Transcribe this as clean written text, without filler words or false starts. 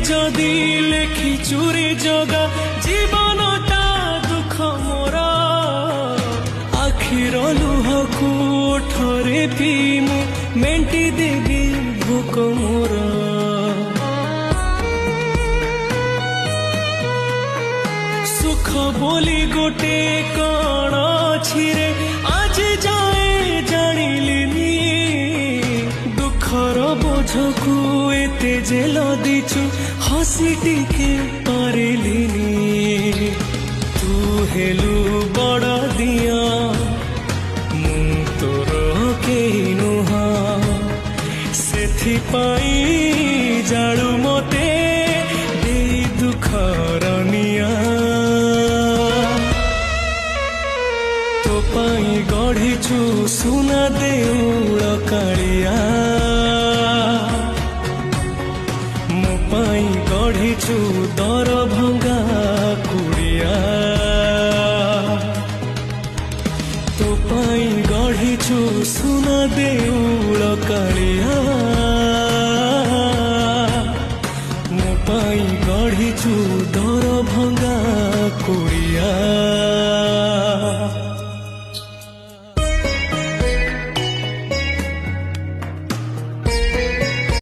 जदि लेखी चूरी जगा जीवनटा दुख मोर आखिर लुह को ओठरे पीमु मेंटी देवी भोक मोर सुख बोली गोटे कण अछि रे आज जाए जानिलिनी दुखर बोझकु एते जेल दिछु हसी टिके पारिलिनी तू हेलु बड़ दिया मु तोर केही नुहा सेथिपाई जाळु मते देई दुखर निया तो पाई गढ़ीछु सुना देउळ कालिया मो पाई गढ़ीछु दर भंगा कुड़िया तो पाई गढ़ीछु सुना देउळ कालिया।